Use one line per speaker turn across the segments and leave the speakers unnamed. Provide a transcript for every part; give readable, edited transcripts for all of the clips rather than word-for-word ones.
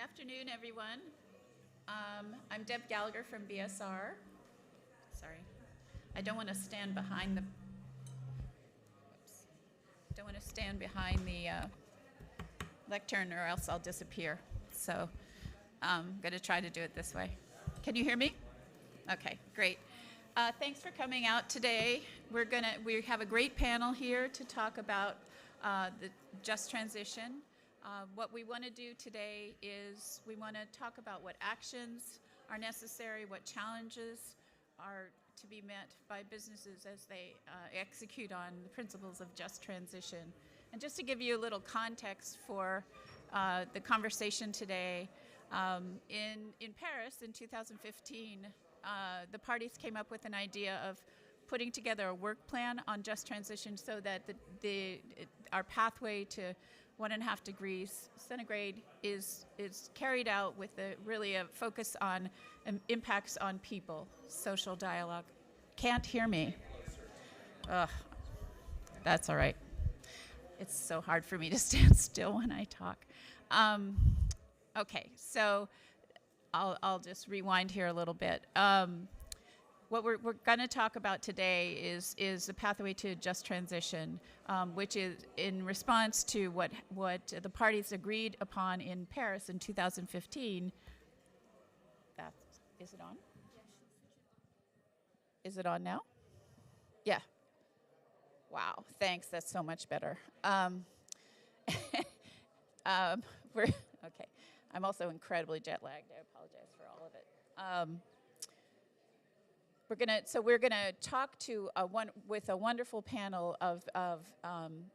Afternoon, everyone. I'm Deb Gallagher from BSR. Sorry, I don't want to stand behind the. Oops. Don't want to stand behind the lectern, or else I'll disappear. So I'm going to try to do it this way. Can you hear me? Okay, great. Thanks for coming out today. We have a great panel here to talk about the just transition. What we want to do today is we want to talk about what actions are necessary, what challenges are to be met by businesses as they execute on the principles of just transition. And just to give you a little context for the conversation today, in Paris in 2015, the parties came up with an idea of putting together a work plan on just transition so that our pathway to 1.5 degrees centigrade is carried out with really a focus on impacts on people, social dialogue. Can't hear me? Ugh, that's all right. It's so hard for me to stand still when I talk. Okay, so I'll just rewind here a little bit. What we're going to talk about today is the pathway to just transition, which is in response to what the parties agreed upon in Paris in 2015. Is it on? Is it on now? Yeah. Wow, thanks. That's so much better. Okay. I'm also incredibly jet lagged. I apologize for all of it. We're gonna talk to with a wonderful panel of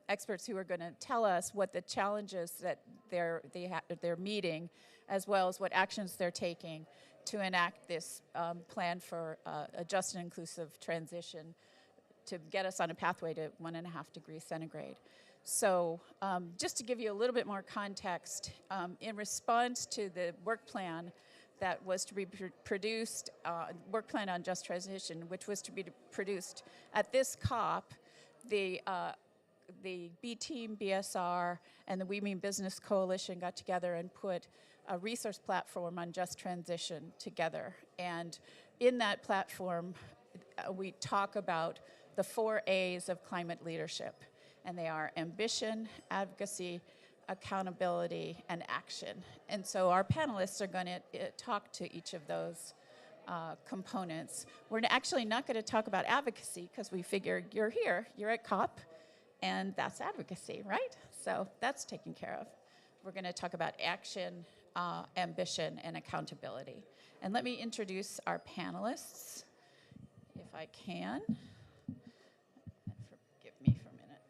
experts who are going to tell us what the challenges that they're meeting, as well as what actions they're taking to enact this plan for a just and inclusive transition to get us on a pathway to 1.5 degrees centigrade. So just to give you a little bit more context, in response to the work plan that was to be produced, work plan on just transition, which was to be produced at this COP, the B Team, BSR, and the We Mean Business Coalition got together and put a resource platform on just transition together. And in that platform, we talk about the 4 A's of climate leadership, and they are ambition, advocacy, accountability, and action. And so our panelists are going to talk to each of those components. We're actually not going to talk about advocacy because we figure you're here, you're at COP, and that's advocacy, right? So that's taken care of. We're going to talk about action, ambition, and accountability. And let me introduce our panelists, if I can. Forgive me for a minute.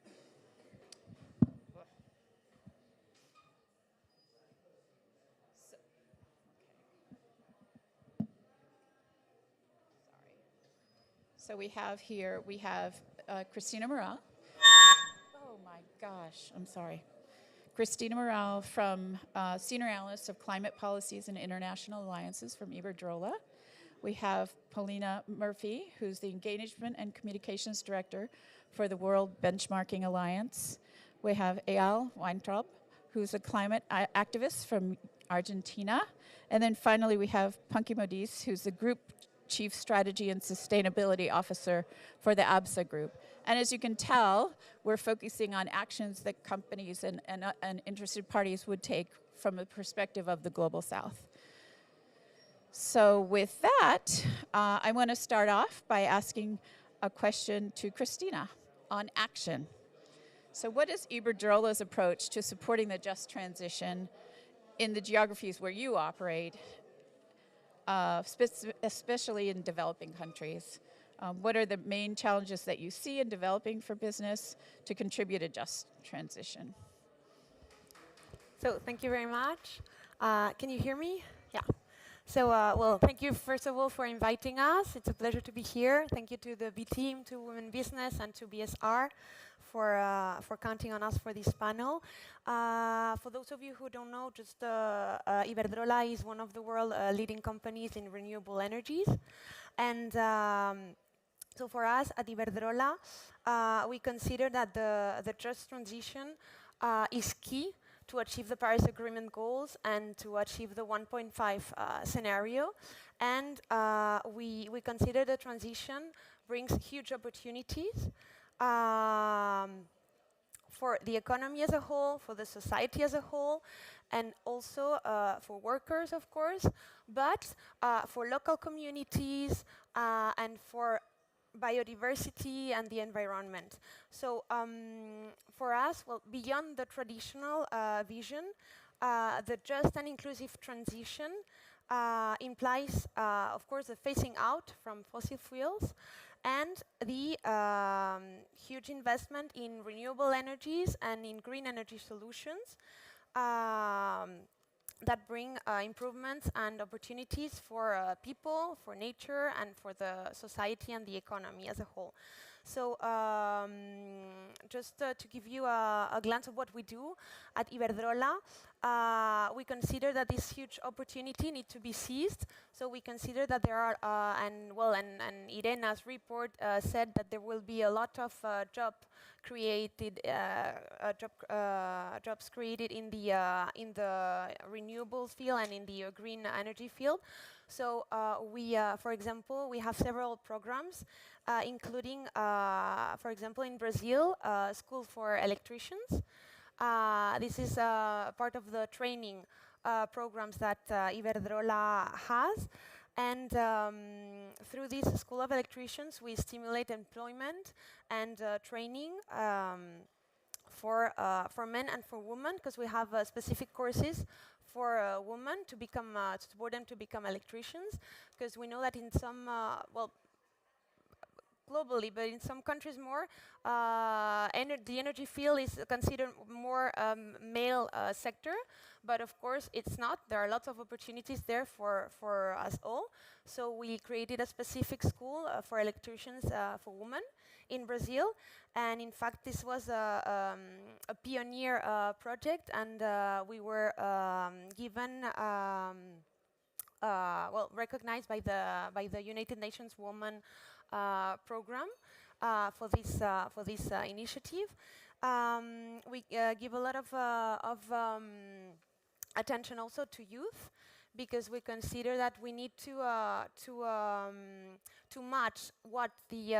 So we have here, Christina Morel. Oh my gosh, I'm sorry. Christina Morel from Senior Analyst of Climate Policies and International Alliances from Iberdrola. We have Paulina Murphy, who's the Engagement and Communications Director for the World Benchmarking Alliance. We have Eyal Weintraub, who's a climate activist from Argentina. And then finally we have Punky Modis, who's the Group Chief Strategy and Sustainability Officer for the ABSA Group. And as you can tell, we're focusing on actions that companies and interested parties would take from the perspective of the Global South. So with that, I want to start off by asking a question to Christina on action. So what is Iberdrola's approach to supporting the just transition in the geographies where you operate, especially in developing countries? What are the main challenges that you see in developing for business to contribute a just transition?
So thank you very much. Can you hear me? Yeah. So, well, thank you, first of all, for inviting us. It's a pleasure to be here. Thank you to the B Team, to Women Business, and to BSR for counting on us for this panel. For those of you who don't know, just Iberdrola is one of the world's leading companies in renewable energies. And so for us at Iberdrola, we consider that the just transition is key to achieve the Paris Agreement goals and to achieve the 1.5 scenario. And we consider the transition brings huge opportunities for the economy as a whole, for the society as a whole, and also for workers, of course, but for local communities and for biodiversity and the environment. So for us, well, beyond the traditional vision, the just and inclusive transition implies, of course, the phasing out from fossil fuels and the huge investment in renewable energies and in green energy solutions that bring improvements and opportunities for people, for nature, and for the society and the economy as a whole. So just to give you a glance of what we do at Iberdrola, we consider that this huge opportunity needs to be seized. So we consider that there are, and Irena's report said that there will be a lot of jobs created in the renewables field and in the green energy field. So for example, we have several programs, including, for example, in Brazil, School for Electricians. This is part of the training programs that Iberdrola has. And through this School of Electricians, we stimulate employment and training for men and for women, because we have specific courses for women to become, to support them to become electricians, because we know that in some, globally, but in some countries more, the energy field is considered more male sector, but of course it's not. There are lots of opportunities there for us all. So we created a specific school for electricians for women in Brazil, and in fact this was a pioneer project, and we were given recognized by the United Nations Women program for this initiative. We give a lot of attention also to youth, because we consider that we need to match what the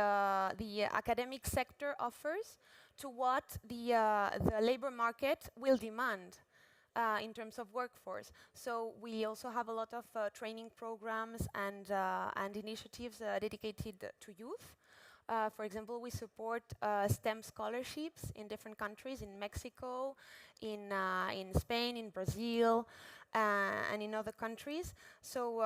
academic sector offers to what the labor market will demand. In terms of workforce. So we also have a lot of training programs and initiatives dedicated to youth. For example, we support STEM scholarships in different countries, in Mexico, in Spain, in Brazil, and in other countries. So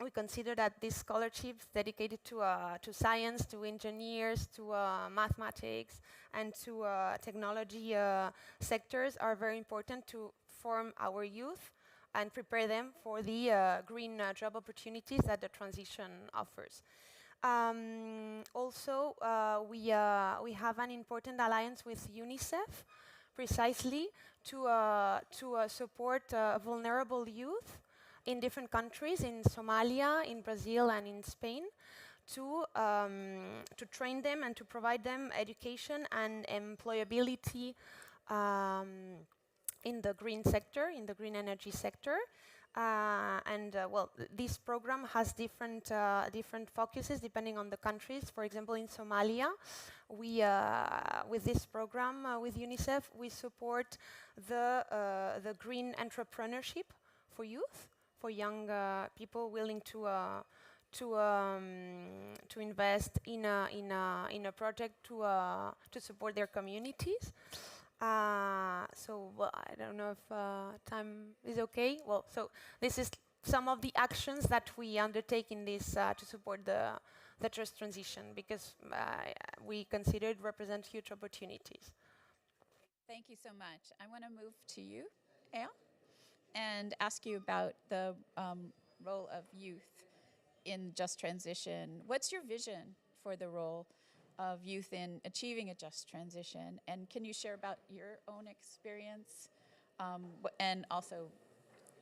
we consider that these scholarships dedicated to science, to engineers, to mathematics, and to technology sectors are very important to form our youth and prepare them for the green job opportunities that the transition offers. Also, we have an important alliance with UNICEF, precisely to support vulnerable youth in different countries, in Somalia, in Brazil, and in Spain, to train them and to provide them education and employability in the green sector, in the green energy sector. This program has different focuses depending on the countries. For example, in Somalia, we with this program with UNICEF, we support the green entrepreneurship for youth, for young people willing to invest in a project to support their communities. I don't know if time is okay. Well, so this is some of the actions that we undertake in this to support the just transition, because we consider it represent huge opportunities.
Thank you so much. I want to move to you, Ea, and ask you about the role of youth in just transition. What's your vision for the role of youth in achieving a just transition? And can you share about your own experience and also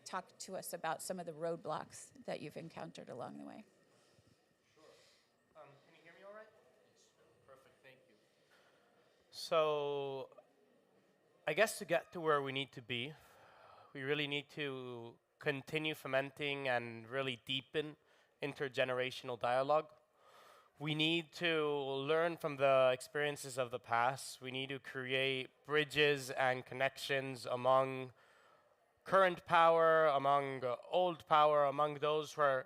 talk to us about some of the roadblocks that you've encountered along the way?
Sure. Can you hear me all right? Yes. Perfect, thank you. So I guess to get to where we need to be, we really need to continue fomenting and really deepen intergenerational dialogue. We need to learn from the experiences of the past. We need to create bridges and connections among current power, among old power, among those who are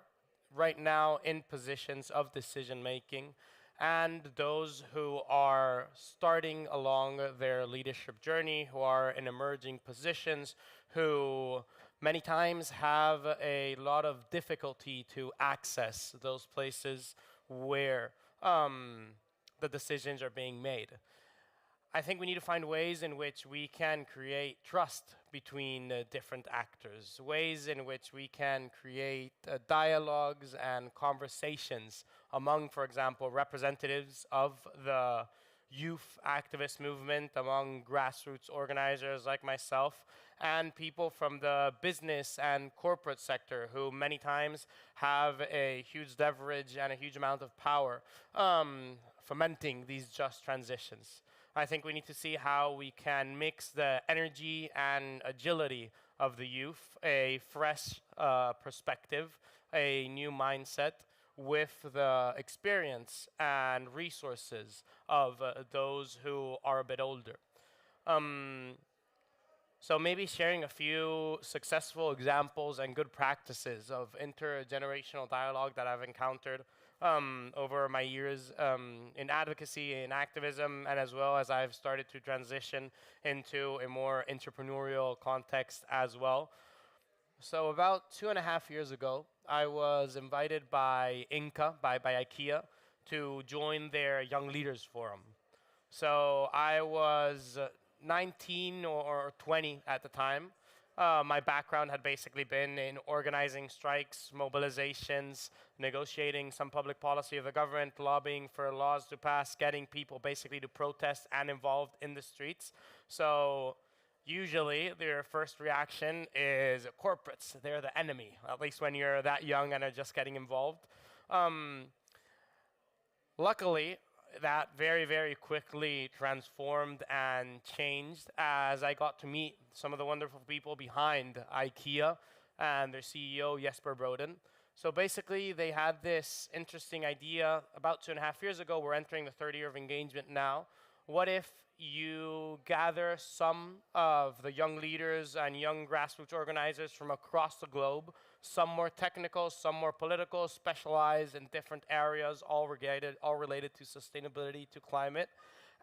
right now in positions of decision making, and those who are starting along their leadership journey, who are in emerging positions, who many times have a lot of difficulty to access those places where the decisions are being made. I think we need to find ways in which we can create trust between different actors, ways in which we can create dialogues and conversations among, for example, representatives of the youth activist movement, among grassroots organizers like myself, and people from the business and corporate sector who many times have a huge leverage and a huge amount of power fomenting these just transitions. I think we need to see how we can mix the energy and agility of the youth, a fresh perspective, a new mindset, with the experience and resources of those who are a bit older. So maybe sharing a few successful examples and good practices of intergenerational dialogue that I've encountered over my years in advocacy and activism, and as well as I've started to transition into a more entrepreneurial context as well. So about 2.5 years ago, I was invited by Inca, by IKEA, to join their Young Leaders Forum. So I was 19 or 20 at the time. My background had basically been in organizing strikes, mobilizations, negotiating some public policy of the government, lobbying for laws to pass, getting people basically to protest and involved in the streets. So usually their first reaction is corporates. They're the enemy, at least when you're that young and are just getting involved. Luckily, that very, very quickly transformed and changed as I got to meet some of the wonderful people behind IKEA and their CEO, Jesper Broden. So basically, they had this interesting idea about 2.5 years ago. We're entering the third year of engagement now. What if you gather some of the young leaders and young grassroots organizers from across the globe, some more technical, some more political, specialized in different areas, all related to sustainability, to climate,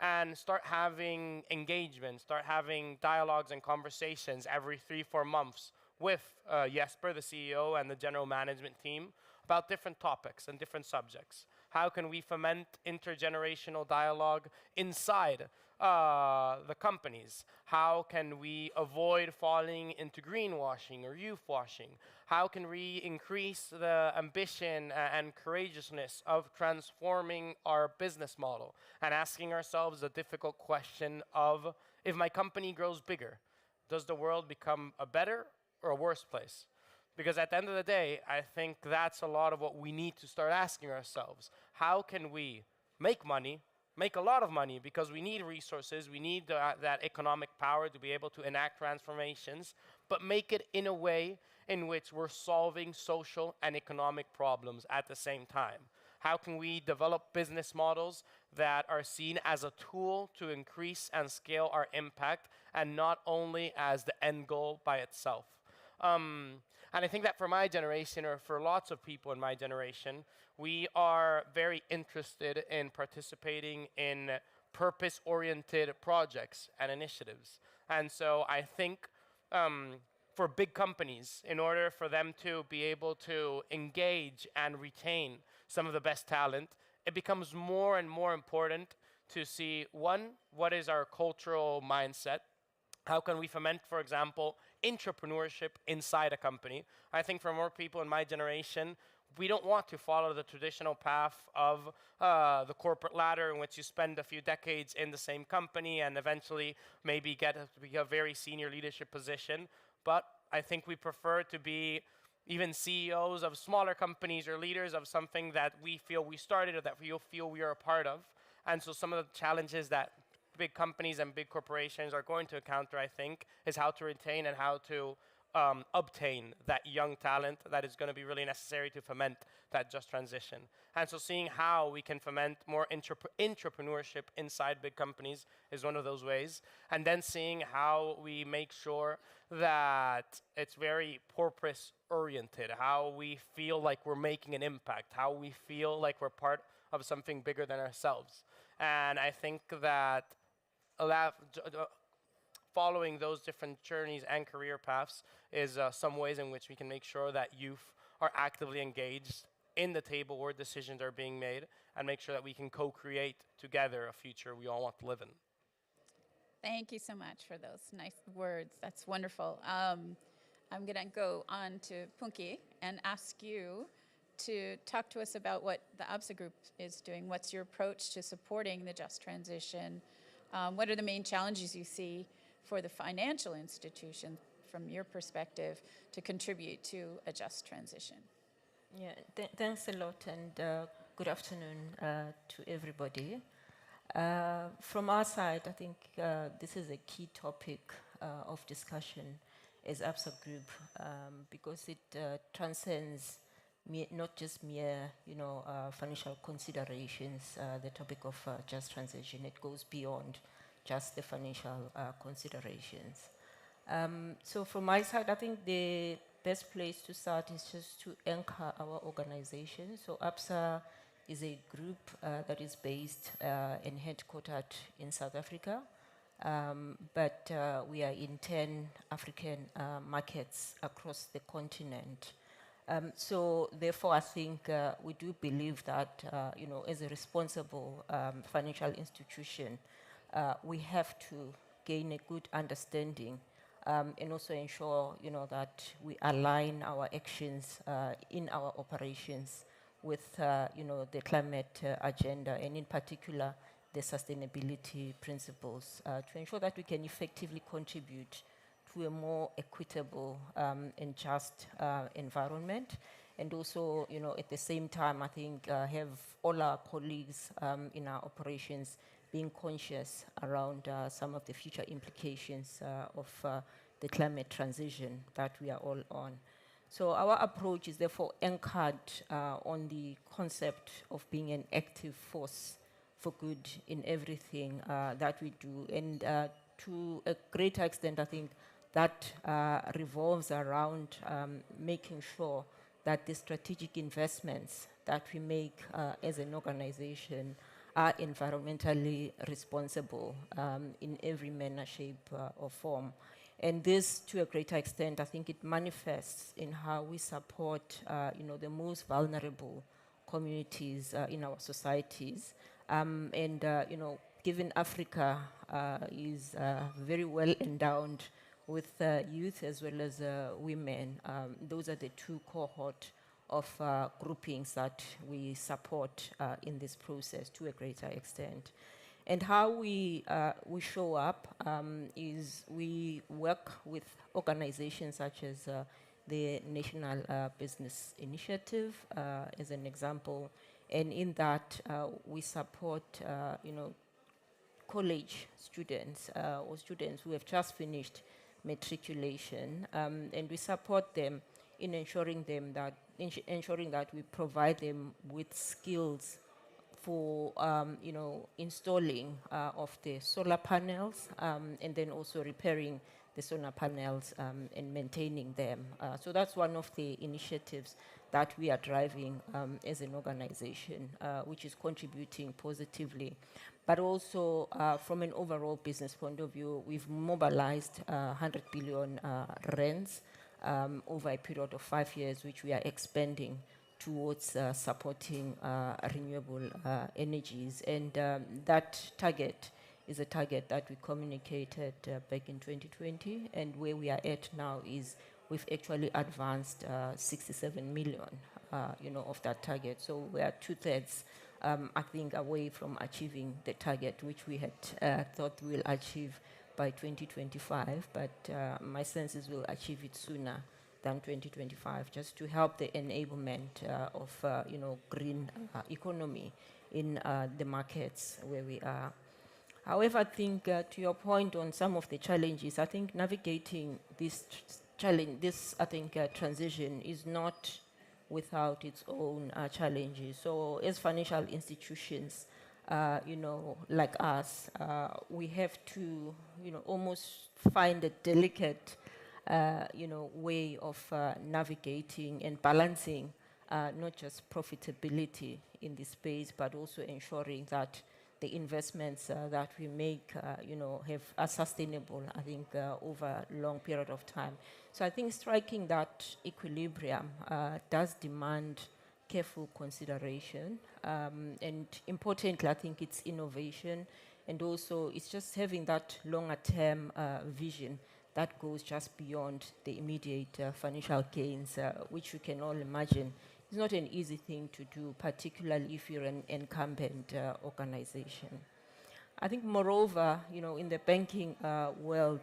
and start having engagement, start having dialogues and conversations every 3-4 months with Jesper, the CEO, and the general management team about different topics and different subjects. How can we foment intergenerational dialogue inside the companies? How can we avoid falling into greenwashing or youth washing? How can we increase the ambition and courageousness of transforming our business model and asking ourselves the difficult question of, if my company grows bigger, does the world become a better or a worse place? Because at the end of the day, I think that's a lot of what we need to start asking ourselves. How can we make money, make a lot of money, because we need resources, we need that economic power to be able to enact transformations, but make it in a way in which we're solving social and economic problems at the same time? How can we develop business models that are seen as a tool to increase and scale our impact, and not only as the end goal by itself? And I think that for my generation, or for lots of people in my generation, we are very interested in participating in purpose-oriented projects and initiatives. And so I think for big companies, in order for them to be able to engage and retain some of the best talent, it becomes more and more important to see, one, what is our cultural mindset? How can we foment, for example, entrepreneurship inside a company? I think for more people in my generation, we don't want to follow the traditional path of the corporate ladder, in which you spend a few decades in the same company and eventually maybe get to be a very senior leadership position. But I think we prefer to be even CEOs of smaller companies or leaders of something that we feel we started or that we feel we are a part of. And so some of the challenges that big companies and big corporations are going to encounter, I think, is how to retain and how to obtain that young talent that is going to be really necessary to foment that just transition. And so seeing how we can foment more entrepreneurship inside big companies is one of those ways. And then seeing how we make sure that it's very purpose oriented, how we feel like we're making an impact, how we feel like we're part of something bigger than ourselves. And I think that following those different journeys and career paths is some ways in which we can make sure that youth are actively engaged in the table where decisions are being made and make sure that we can co-create together a future we all want to live in.
Thank you so much for those nice words. That's wonderful. I'm going to go on to Punki and ask you to talk to us about what the ABSA Group is doing. What's your approach to supporting the just transition? What are the main challenges you see for the financial institution from your perspective to contribute to a just transition?
Yeah, thanks a lot, and good afternoon to everybody. From our side, I think this is a key topic of discussion as ABSA Group because it transcends not just mere, financial considerations. The topic of just transition, it goes beyond just the financial considerations. So from my side, I think the best place to start is just to anchor our organization. So ABSA is a group that is based and headquartered in South Africa, but we are in 10 African markets across the continent. So therefore, I think we do believe that, as a responsible financial institution, we have to gain a good understanding and also ensure, that we align our actions in our operations with, the climate agenda, and in particular, the sustainability principles, to ensure that we can effectively contribute to a more equitable and just environment. And also, at the same time, I think have all our colleagues in our operations being conscious around some of the future implications of the climate transition that we are all on. So our approach is therefore anchored on the concept of being an active force for good in everything that we do. And to a greater extent, I think that revolves around making sure that the strategic investments that we make as an organization are environmentally responsible in every manner, shape, or form. And this, to a greater extent, I think it manifests in how we support, the most vulnerable communities in our societies. Given Africa is very well endowed with youth as well as women, those are the two cohort of groupings that we support in this process to a greater extent. And how we show up is we work with organizations such as the National Business Initiative, as an example. And in that, we support, college students or students who have just finished matriculation, and we support them in ensuring that we provide them with skills for installing of the solar panels, and then also repairing the solar panels and maintaining them. So that's one of the initiatives that we are driving as an organization, which is contributing positively. But also from an overall business point of view, we've mobilized 100 billion rands over a period of 5 years, which we are expanding towards supporting renewable energies. And that target is a target that we communicated back in 2020, and where we are at now is we've actually advanced 67 million, of that target. So we are 2/3, I think, away from achieving the target, which we had thought we'll achieve by 2025, but my sense is we'll achieve it sooner than 2025, just to help the enablement of, green economy in the markets where we are. However, I think to your point on some of the challenges, I think navigating this challenge, transition is not without its own challenges. So, as financial institutions, like us, we have to, almost find a delicate, way of navigating and balancing not just profitability in this space, but also ensuring that the investments that we make, are sustainable, I think, over a long period of time. So I think striking that equilibrium does demand careful consideration. And importantly, I think it's innovation, and also it's just having that longer term vision that goes just beyond the immediate financial gains, which you can all imagine it's not an easy thing to do, particularly if you're an incumbent organization. I think, moreover, in the banking world,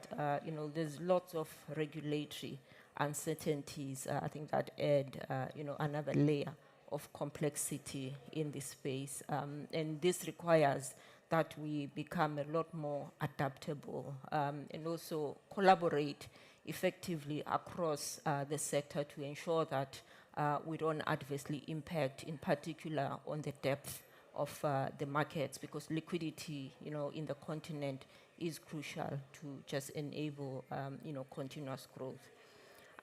there's lots of regulatory uncertainties. I think that add, another layer of complexity in this space, and this requires that we become a lot more adaptable and also collaborate effectively across the sector to ensure that we don't adversely impact, in particular, on the depth of the markets, because liquidity, in the continent is crucial to just enable, continuous growth.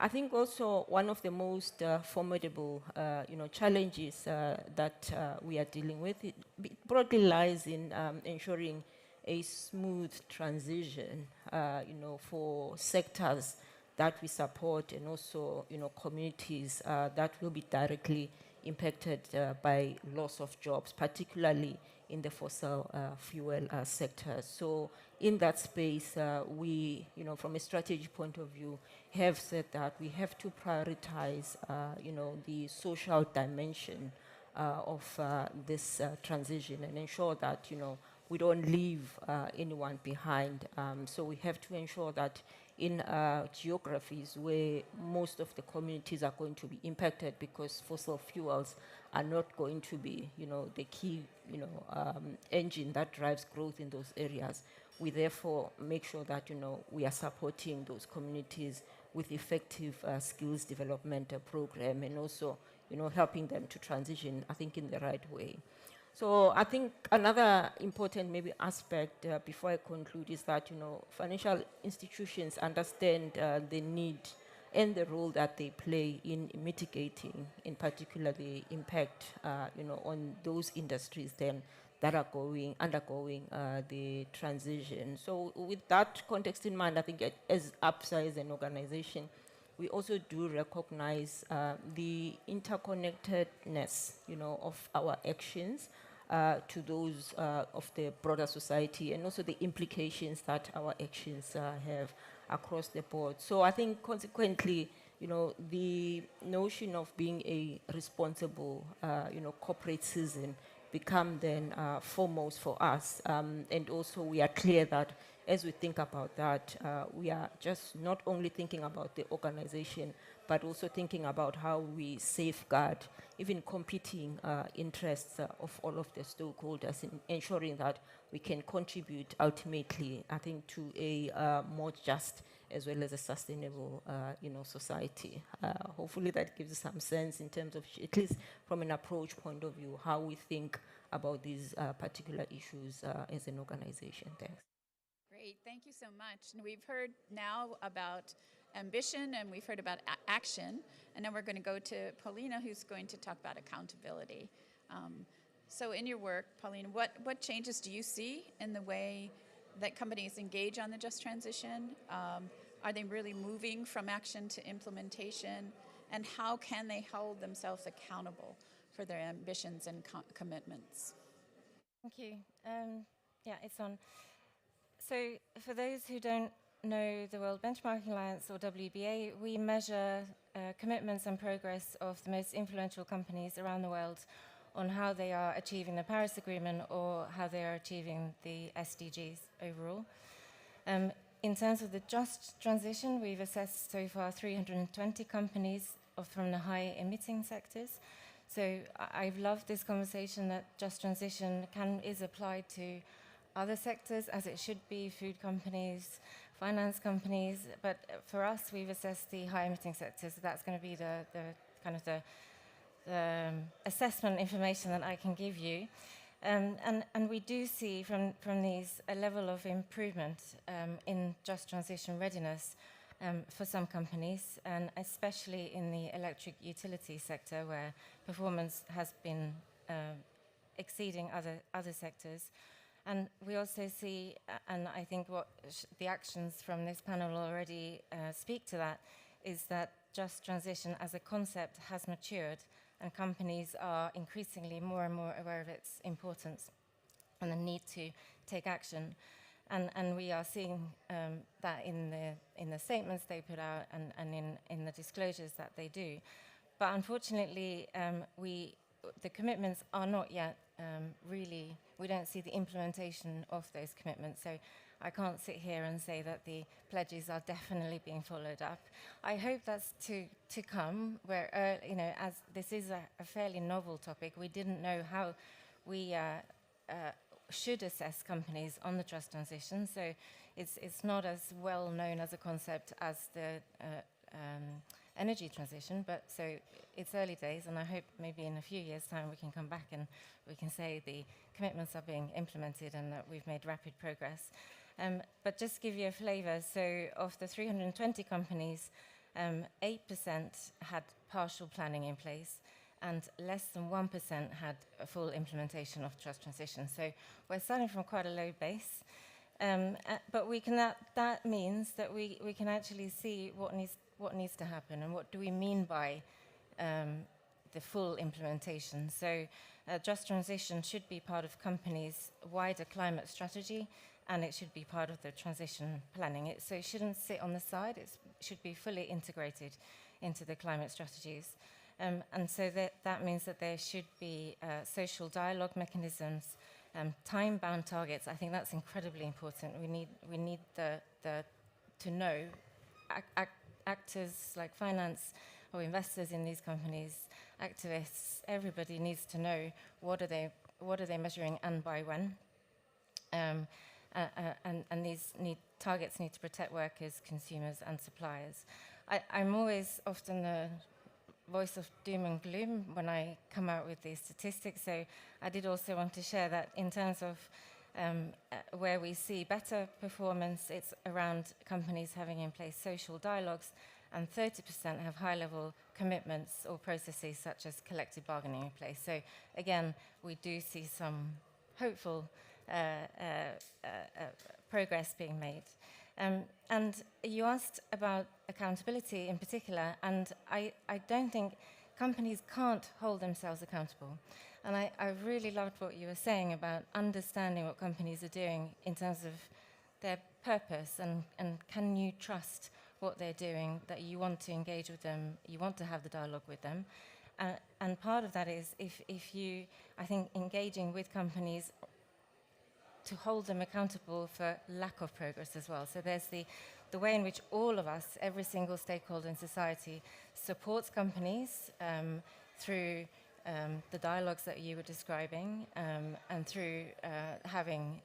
I think also one of the most formidable, challenges that we are dealing with, it broadly lies in ensuring a smooth transition, for sectors that we support, and also, communities that will be directly impacted by loss of jobs, particularly in the fossil fuel sector. So in that space, we, from a strategy point of view, have said that we have to prioritize, the social dimension of this transition, and ensure that, we don't leave anyone behind. So we have to ensure that in geographies where most of the communities are going to be impacted, because fossil fuels are not going to be, the key, engine that drives growth in those areas, we therefore make sure that, we are supporting those communities with effective skills development program, and also, helping them to transition, I think, in the right way. So I think another important maybe aspect before I conclude is that, financial institutions understand the need and the role that they play in mitigating, in particular, the impact, on those industries then that are undergoing the transition. So with that context in mind, I think as APSA, as an organization, we also do recognize the interconnectedness, of our actions to those of the broader society, and also the implications that our actions have across the board. So I think, consequently, the notion of being a responsible, corporate citizen become then foremost for us. And also we are clear that as we think about that, we are just not only thinking about the organization, but also thinking about how we safeguard even competing interests of all of the stakeholders, in ensuring that we can contribute ultimately, I think, to a more just as well as a sustainable, society. Hopefully that gives some sense in terms of, at least from an approach point of view, how we think about these particular issues as an organization. Thanks.
Great, thank you so much. And we've heard now about ambition, and we've heard about action, and now we're going to go to Paulina, who's going to talk about accountability. So in your work, Paulina, what changes do you see in the way that companies engage on the just transition? Are they really moving from action to implementation? And how can they hold themselves accountable for their ambitions and commitments?
Thank you. Yeah, it's on. So for those who don't know the World Benchmarking Alliance, or WBA, we measure commitments and progress of the most influential companies around the world on how they are achieving the Paris Agreement, or how they are achieving the SDGs overall. In terms of the just transition, we've assessed so far 320 companies from the high emitting sectors. So I've loved this conversation that just transition is applied to other sectors, as it should be, food companies, finance companies. But for us, we've assessed the high emitting sectors. So that's going to be the kind of the assessment information that I can give you. And we do see from these a level of improvement in just transition readiness for some companies, and especially in the electric utility sector, where performance has been exceeding other sectors. And we also see, and I think what the actions from this panel already speak to that, is that just transition as a concept has matured, and companies are increasingly more and more aware of its importance and the need to take action. And we are seeing that in the statements they put out and in the disclosures that they do. But unfortunately, the commitments are not yet really, we don't see the implementation of those commitments. So I can't sit here and say that the pledges are definitely being followed up. I hope that's to come, where, as this is a fairly novel topic, we didn't know how we should assess companies on the just transition. So it's not as well known as a concept as the energy transition, but so it's early days, and I hope maybe in a few years' time we can come back and we can say the commitments are being implemented and that we've made rapid progress. But just to give you a flavor, so of the 320 companies, 8% had partial planning in place, and less than 1% had a full implementation of just transition. So we're starting from quite a low base. But that means that we can actually see what needs to happen and what do we mean by the full implementation. So just transition should be part of companies' wider climate strategy, and it should be part of the transition planning. So it shouldn't sit on the side, it should be fully integrated into the climate strategies. And so that means that there should be social dialogue mechanisms, time-bound targets. I think that's incredibly important. We need to know actors like finance or investors in these companies, activists, everybody needs to know what are they measuring and by when. And these targets need to protect workers, consumers, and suppliers. I'm always often the voice of doom and gloom when I come out with these statistics, so I did also want to share that in terms of where we see better performance, it's around companies having in place social dialogues, and 30% have high-level commitments or processes such as collective bargaining in place. So again, we do see some hopeful progress being made. And you asked about accountability in particular, and I don't think companies can't hold themselves accountable. And I really loved what you were saying about understanding what companies are doing in terms of their purpose, and can you trust what they're doing, that you want to engage with them, you want to have the dialogue with them. And part of that is if you, I think, engaging with companies to hold them accountable for lack of progress as well. So there's the way in which all of us, every single stakeholder in society, supports companies through the dialogues that you were describing, and through having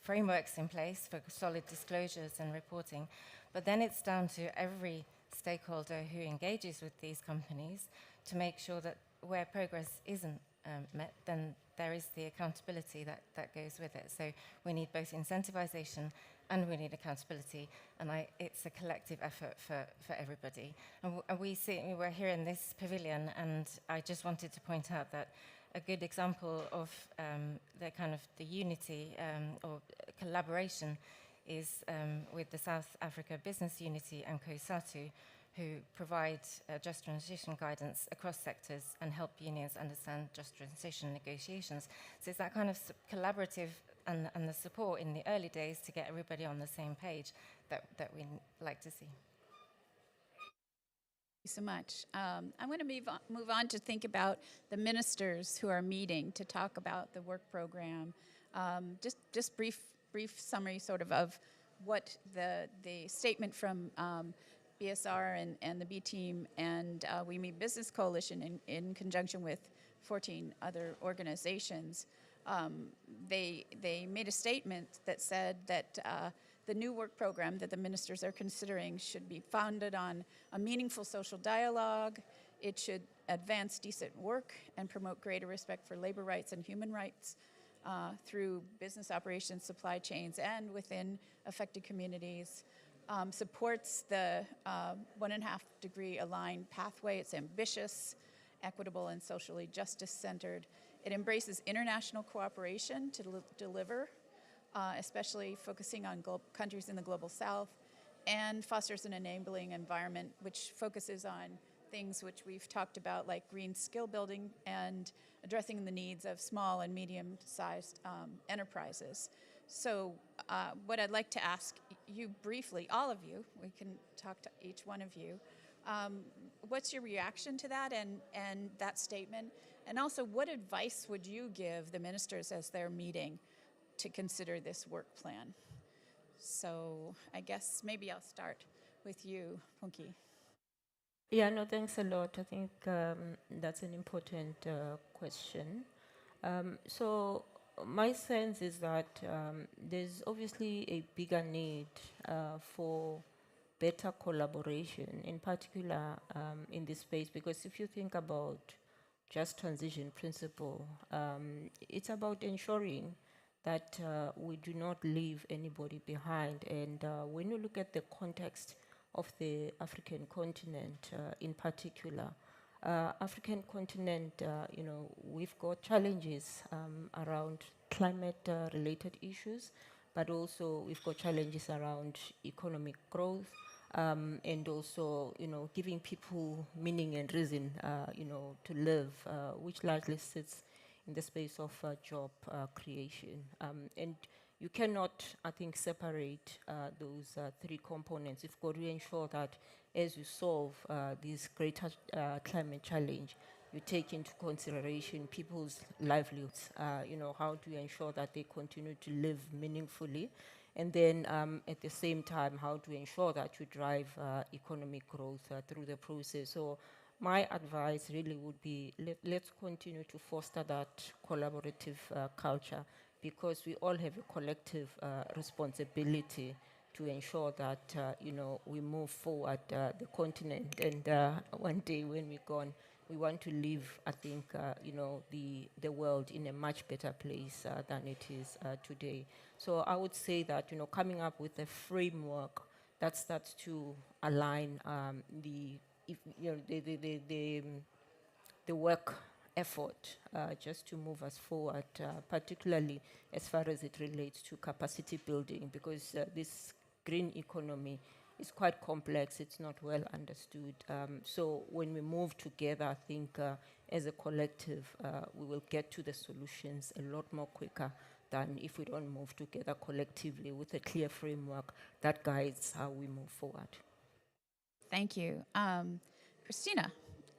frameworks in place for solid disclosures and reporting. But then it's down to every stakeholder who engages with these companies to make sure that where progress isn't met, then there is the accountability that goes with it. So we need both incentivization and we need accountability, and it's a collective effort for everybody. And we're here in this pavilion, and I just wanted to point out that a good example of the unity or collaboration is with the South Africa Business Unity and COSATU, who provide just transition guidance across sectors and help unions understand just transition negotiations. So it's that kind of collaborative and the support in the early days to get everybody on the same page that we like to see.
Thank you so much. I'm going to move on to think about the ministers who are meeting to talk about the work program. Just brief summary sort of what the statement from BSR and the B team and We Mean Business Coalition in conjunction with 14 other organizations They made a statement that said that the new work program that the ministers are considering should be founded on a meaningful social dialogue. It should advance decent work and promote greater respect for labor rights and human rights through business operations, supply chains, and within affected communities. Supports the 1.5 degree aligned pathway. It's ambitious, equitable, and socially justice-centered. It embraces international cooperation to deliver, especially focusing on countries in the global south, and fosters an enabling environment which focuses on things which we've talked about, like green skill building and addressing the needs of small and medium-sized enterprises. So what I'd like to ask you briefly, all of you, we can talk to each one of you, what's your reaction to that and that statement? And also, what advice would you give the ministers as they're meeting to consider this work plan? So I guess maybe I'll start with you, Punki.
Yeah, no, thanks a lot. I think that's an important question. So my sense is that there's obviously a bigger need for better collaboration, in particular in this space, because if you think about just transition principle, it's about ensuring that we do not leave anybody behind. And when you look at the context of the African continent in particular, African continent, we've got challenges around climate-related issues, but also we've got challenges around economic growth, and also, giving people meaning and reason, to live, which largely sits in the space of job creation. And you cannot, I think, separate those three components. You've got to ensure that as you solve this greater climate challenge, you take into consideration people's livelihoods, how do you ensure that they continue to live meaningfully? And then at the same time, how to ensure that you drive economic growth through the process. So my advice really would be let's continue to foster that collaborative culture, because we all have a collective responsibility to ensure that we move forward the continent. And one day when we're gone, we want to leave, I think, the world in a much better place than it is today. So I would say that, coming up with a framework that starts to align the work effort just to move us forward, particularly as far as it relates to capacity building, because this green economy is quite complex. It's not well understood. So when we move together, I think as a collective, we will get to the solutions a lot more quicker than if we don't move together collectively with a clear framework that guides how we move forward.
Thank you. Christina,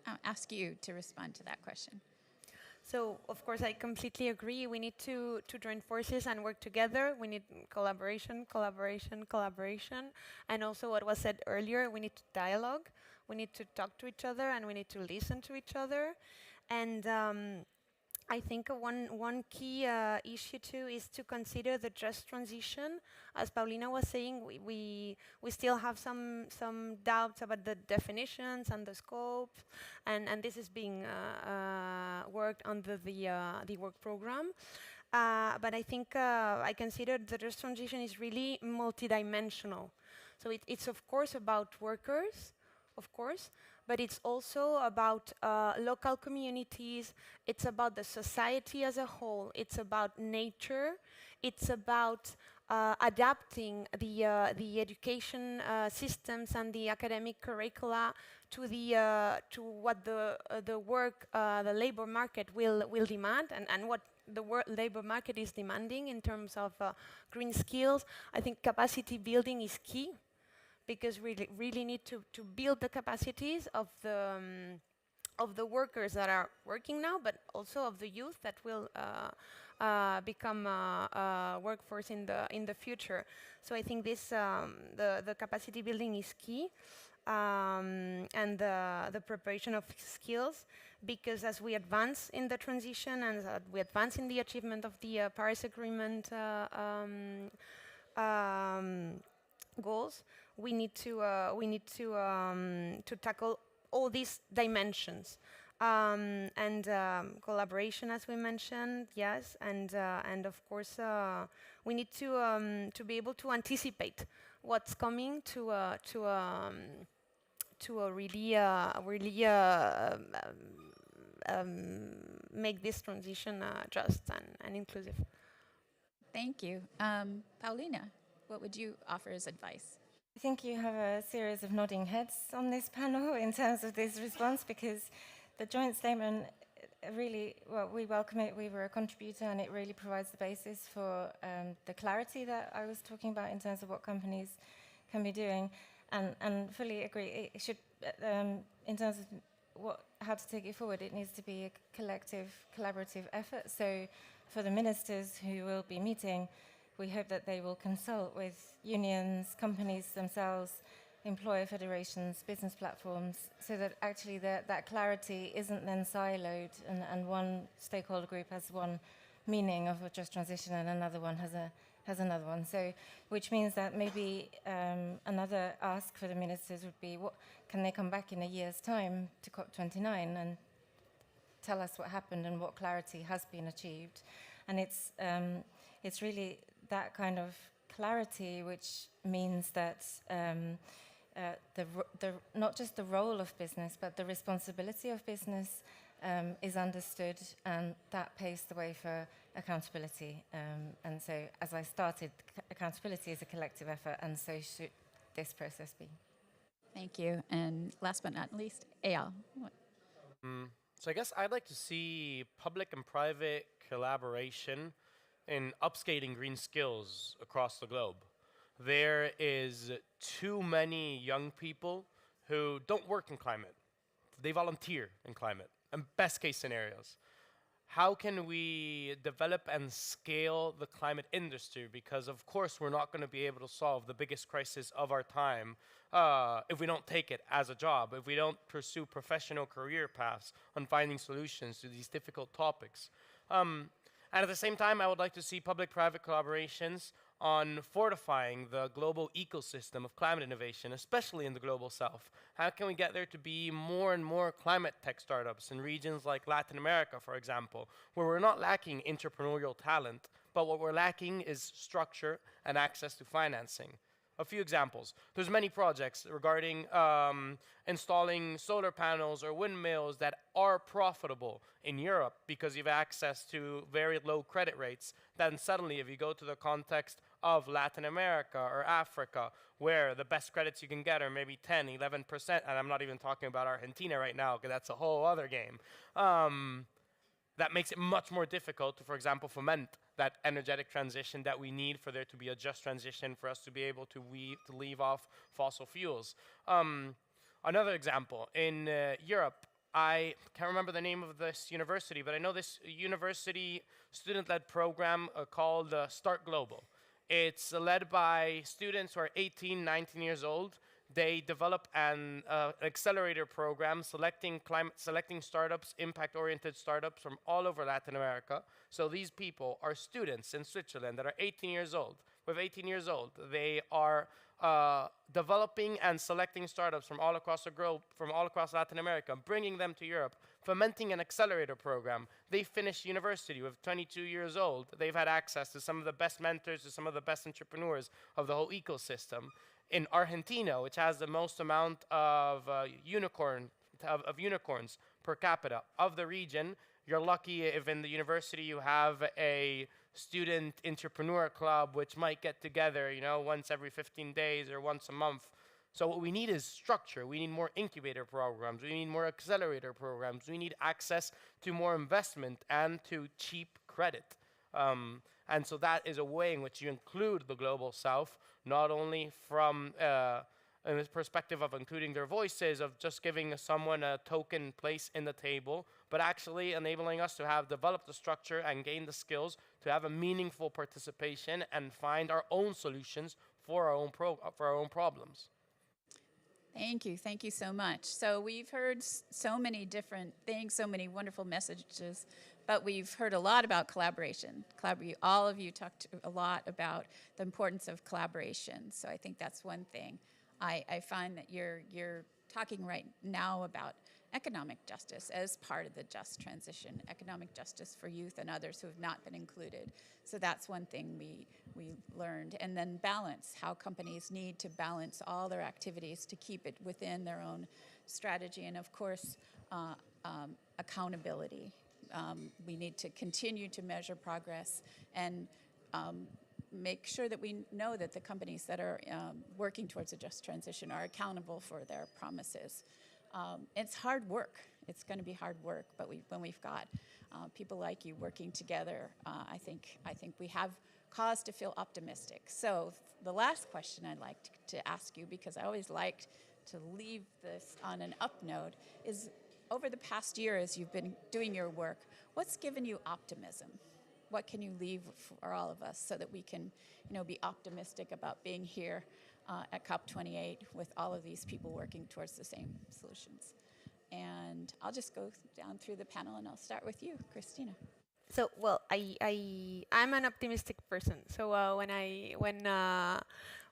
I'll ask you to respond to that question.
So, of course, I completely agree. We need to join forces and work together. We need collaboration, collaboration, collaboration. And also what was said earlier, we need dialogue. We need to talk to each other, and we need to listen to each other. And I think one key issue too is to consider the just transition. As Paulina was saying, we still have some doubts about the definitions and the scope, and this is being worked under the work program. But I think I consider the just transition is really multidimensional. So it's of course about workers, of course, but it's also about local communities. It's about the society as a whole. It's about nature. It's about adapting the education systems and the academic curricula to what the work, the labor market will demand, and what the labor market is demanding in terms of green skills. I think capacity building is key, because we really need to build the capacities of the workers that are working now, but also of the youth that will become workforce in the future. So I think this the capacity building is key. and the preparation of skills, because as we advance in the transition and as we advance in the achievement of the Paris Agreement goals, we need to tackle all these dimensions. And collaboration, as we mentioned, yes, and of course we need to be able to anticipate what's coming to make this transition just and inclusive.
Thank you. Paulina, what would you offer as advice?
I think you have a series of nodding heads on this panel in terms of this response, because the joint statement really, well, we welcome it. We were a contributor, and it really provides the basis for the clarity that I was talking about in terms of what companies can be doing, and fully agree. It should, in terms of how to take it forward, it needs to be a collective, collaborative effort. So for the ministers who will be meeting, we hope that they will consult with unions, companies themselves, employer federations, business platforms, so that actually that clarity isn't then siloed and one stakeholder group has one meaning of a just transition and another one has another one. So, which means that maybe another ask for the ministers would be, what can they come back in a year's time to COP29 and tell us what happened and what clarity has been achieved? And it's really that kind of clarity which means that not just the role of business, but the responsibility of business is understood, and that paves the way for accountability. And so, as I started, accountability is a collective effort, and so should this process be.
Thank you. And last but not least, Eyal.
So I guess I'd like to see public and private collaboration in upscaling green skills across the globe. There is too many young people who don't work in climate. They volunteer in climate, and best case scenarios. How can we develop and scale the climate industry? Because of course we're not going to be able to solve the biggest crisis of our time if we don't take it as a job, if we don't pursue professional career paths on finding solutions to these difficult topics. And at the same time, I would like to see public-private collaborations on fortifying the global ecosystem of climate innovation, especially in the global south. How can we get there to be more and more climate tech startups in regions like Latin America, for example, where we're not lacking entrepreneurial talent, but what we're lacking is structure and access to financing. A few examples. There's many projects regarding installing solar panels or windmills that are profitable in Europe because you have access to very low credit rates. Then suddenly, if you go to the context of Latin America or Africa, where the best credits you can get are maybe 10, 11%, and I'm not even talking about Argentina right now, because that's a whole other game. That makes it much more difficult to, for example, foment that energetic transition that we need for there to be a just transition, for us to be able to leave off fossil fuels. Another example, in Europe, I can't remember the name of this university, but I know this university student-led program called Start Global. It's led by students who are 18, 19 years old. They develop an accelerator program selecting startups, impact-oriented startups from all over Latin America. So these people are students in Switzerland that are 18 years old. With 18 years old, they are developing and selecting startups from all across the globe, from all across Latin America, bringing them to Europe, fomenting an accelerator program. They finished university with 22 years old. They've had access to some of the best mentors, to some of the best entrepreneurs of the whole ecosystem. In Argentina, which has the most amount of unicorns per capita of the region, you're lucky if in the university you have a student entrepreneur club which might get together, once every 15 days or once a month. So what we need is structure. We need more incubator programs. We need more accelerator programs. We need access to more investment and to cheap credit. And so that is a way in which you include the global south, not only from in this perspective of including their voices, of just giving someone a token place in the table, but actually enabling us to have developed the structure and gain the skills to have a meaningful participation and find our own solutions for our own problems.
Thank you so much. So we've heard so many different things, so many wonderful messages, but we've heard a lot about collaboration. All of you talked a lot about the importance of collaboration. So I think that's one thing. I find that you're talking right now about economic justice as part of the just transition, economic justice for youth and others who have not been included. So that's one thing we learned. And then balance, how companies need to balance all their activities to keep it within their own strategy. And of course, accountability. We need to continue to measure progress and make sure that we know that the companies that are working towards a just transition are accountable for their promises. It's hard work. It's going to be hard work, but when we've got people like you working together, I think we have cause to feel optimistic. So the last question I'd like to ask you, because I always like to leave this on an up note, is over the past year as you've been doing your work, what's given you optimism? What can you leave for all of us so that we can, be optimistic about being here at COP28 with all of these people working towards the same solutions? And I'll just go down through the panel, and I'll start with you, Christina.
So, well, I'm an optimistic person. So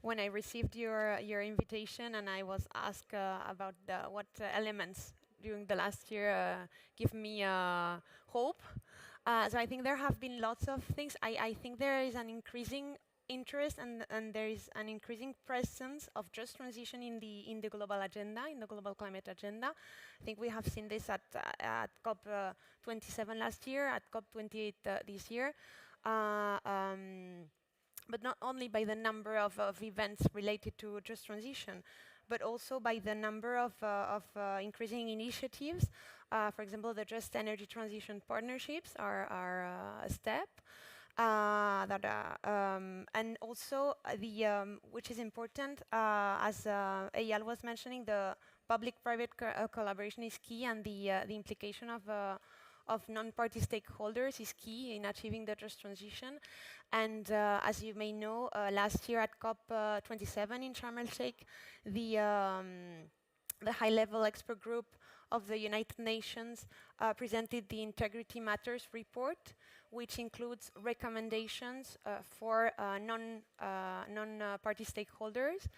when I received your invitation and I was asked about what elements during the last year give me hope. So I think there have been lots of things. I think there is an increasing interest and there is an increasing presence of just transition in the global agenda, in the global climate agenda. I think we have seen this at COP27 last year, at COP28 this year. But not only by the number of events related to just transition, but also by the number of increasing initiatives. For example, the Just Energy Transition Partnerships are a step. And also which is important, as Eyal was mentioning, the public-private collaboration is key, and the implication of non-party stakeholders is key in achieving the just transition. And as you may know, last year at COP27 in Sharm el-Sheikh, the high-level expert group of the United Nations presented the Integrity Matters report, which includes recommendations for non-party stakeholders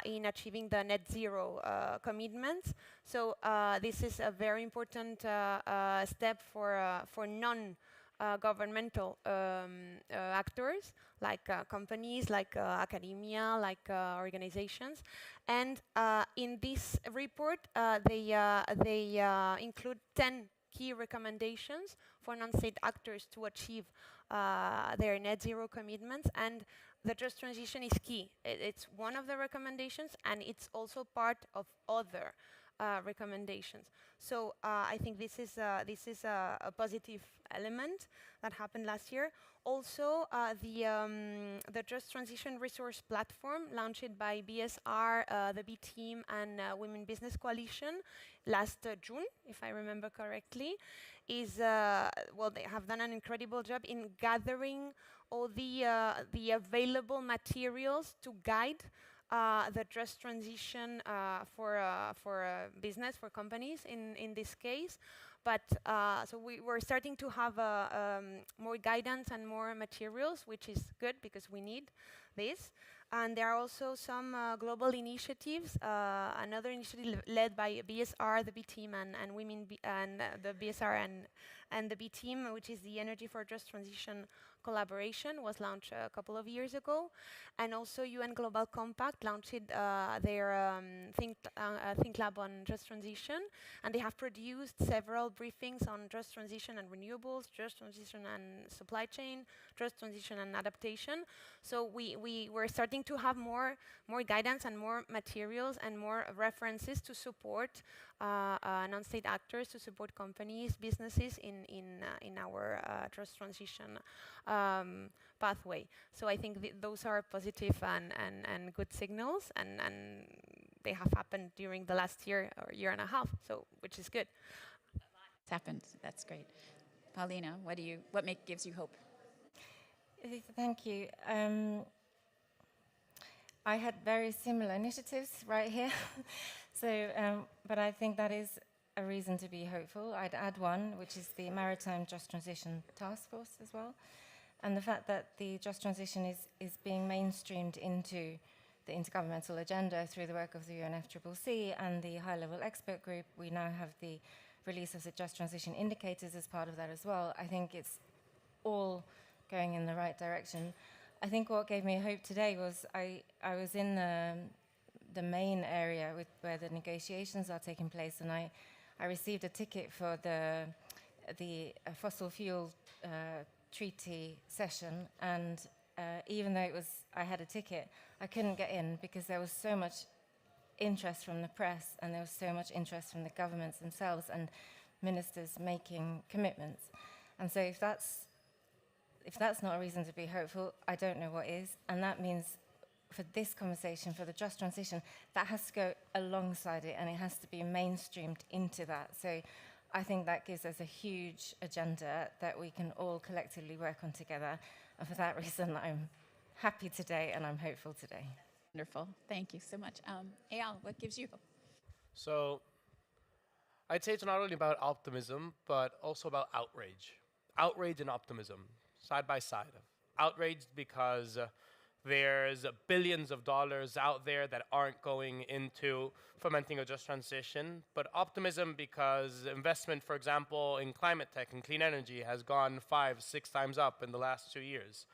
in achieving the net zero commitments. So this is a very important step for non-governmental actors, like companies, like academia, like organizations. And in this report, they include 10 key recommendations for non-state actors to achieve their net zero commitments. And the just transition is key. It's one of the recommendations, and it's also part of other recommendations. So I think this is a positive element that happened last year. Also, the Just Transition Resource Platform, launched by BSR, the B Team, and Women Business Coalition last June, if I remember correctly, is they have done an incredible job in gathering all the available materials to guide the just transition for business, for companies in this case. But so we're starting to have more guidance and more materials, which is good because we need this. And there are also some global initiatives. Another initiative led by BSR, the B Team, and Women and the BSR and the B Team, which is the Energy for Just Transition collaboration, was launched a couple of years ago. And also UN Global Compact launched their think lab on just transition, and they have produced several briefings on just transition and renewables, just transition and supply chain, just transition and adaptation. So we're starting to have more guidance and more materials and more references to support non-state actors, to support companies, businesses in our just transition pathway. So I think those are positive and good signals, and they have happened during the last year or year and a half, so which is good.
It's happened. That's great. Paulina, what gives you hope?
Thank you. I had very similar initiatives right here. But I think that is a reason to be hopeful. I'd add one, which is the Maritime Just Transition Task Force as well. And the fact that the just transition is being mainstreamed into the intergovernmental agenda through the work of the UNFCCC and the high-level expert group. We now have the release of the just transition indicators as part of that as well. I think it's all going in the right direction. I think what gave me hope today was I was in the main area where the negotiations are taking place, and I received a ticket for the fossil fuel treaty session, and even though I had a ticket, I couldn't get in because there was so much interest from the press and there was so much interest from the governments themselves and ministers making commitments. And so if that's not a reason to be hopeful, I don't know what is. And that means for this conversation, for the just transition, that has to go alongside it and it has to be mainstreamed into that. So I think that gives us a huge agenda that we can all collectively work on together. And for that reason, I'm happy today and I'm hopeful today.
Wonderful. Thank you so much. Eyal, what gives you hope?
So I'd say it's not only about optimism, but also about outrage. Outrage and optimism, side by side. Outraged because there's billions of dollars out there that aren't going into fomenting a just transition, but optimism because investment, for example, in climate tech and clean energy has gone 5-6 times up in the last 2 years.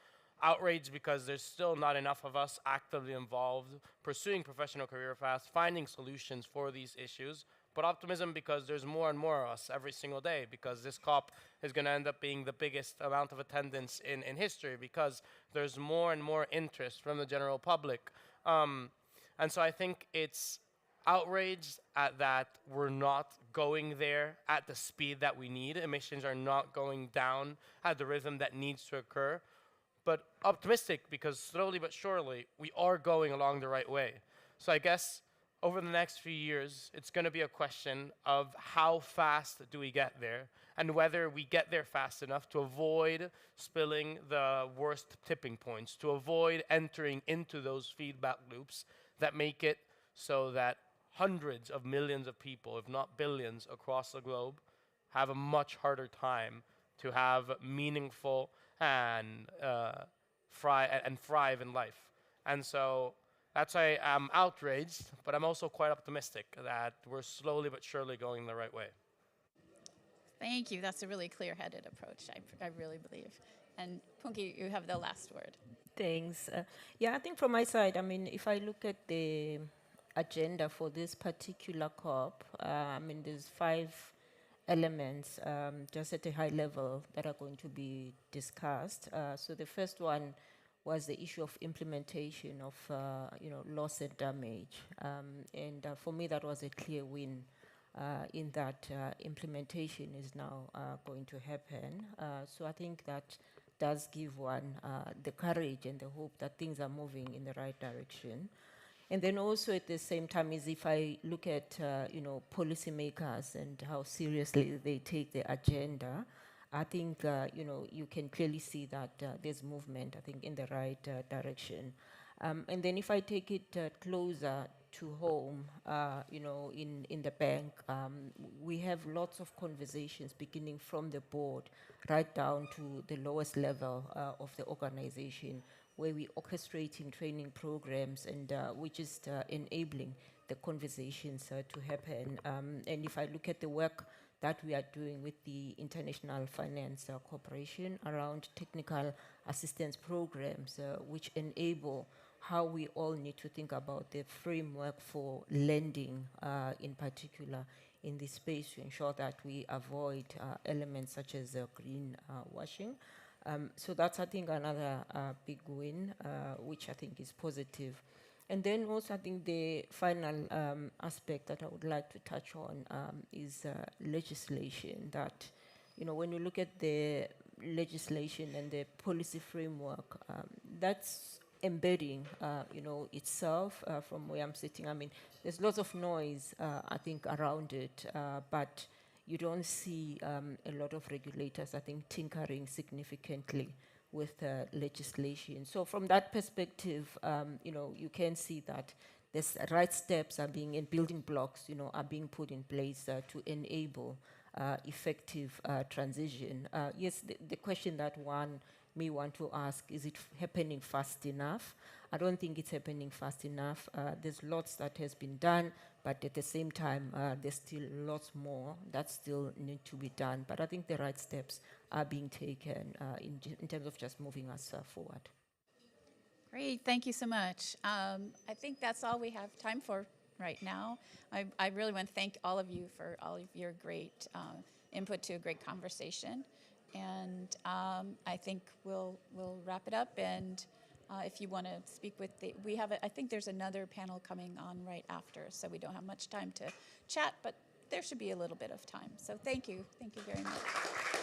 Outrage because there's still not enough of us actively involved, pursuing professional career paths, finding solutions for these issues. But optimism because there's more and more of us every single day, because this COP is going to end up being the biggest amount of attendance in history, because there's more and more interest from the general public. And so I think it's outraged at that we're not going there at the speed that we need. Emissions are not going down at the rhythm that needs to occur. But optimistic because slowly but surely we are going along the right way. So I guess over the next few years, it's going to be a question of how fast do we get there and whether we get there fast enough to avoid spilling the worst tipping points, to avoid entering into those feedback loops that make it so that hundreds of millions of people, if not billions, across the globe have a much harder time to have meaningful and thrive in life. And so that's why I'm outraged, but I'm also quite optimistic that we're slowly but surely going the right way.
Thank you. That's a really clear-headed approach, I really believe. And Punki, you have the last word.
Thanks. Yeah, I think from my side, I mean, if I look at the agenda for this particular COP, I mean, there's 5 elements just at a high level that are going to be discussed. So the first one was the issue of implementation of loss and damage. And for me, that was a clear win in that implementation is now going to happen. So I think that does give one the courage and the hope that things are moving in the right direction. And then also at the same time is if I look at policymakers and how seriously they take the agenda, I think you can clearly see that there's movement, I think, in the right direction. And then if I take it closer to home, in the bank, we have lots of conversations beginning from the board right down to the lowest level of the organization, where we're orchestrating training programs and we're just enabling the conversations to happen. And if I look at the work that we are doing with the International Finance Corporation around technical assistance programs, which enable how we all need to think about the framework for lending in particular in this space to ensure that we avoid elements such as greenwashing. So that's, I think, another big win, which I think is positive. And then also, I think the final aspect that I would like to touch on is legislation. That, when you look at the legislation and the policy framework, that's embedding, itself from where I'm sitting. I mean, there's lots of noise, I think, around it, but you don't see a lot of regulators, I think, tinkering significantly with legislation. So from that perspective, you can see that the right steps are being, and building blocks, are being put in place to enable effective transition. Yes, the question that one may want to ask, is it happening fast enough? I don't think it's happening fast enough. There's lots that has been done, but at the same time, there's still lots more that still need to be done. But I think the right steps are being taken in terms of just moving us forward.
Great, thank you so much. I think that's all we have time for right now. I really want to thank all of you for all of your great input to a great conversation. And I think we'll wrap it up. And if you want to speak with I think there's another panel coming on right after, so we don't have much time to chat, but there should be a little bit of time. So thank you very much.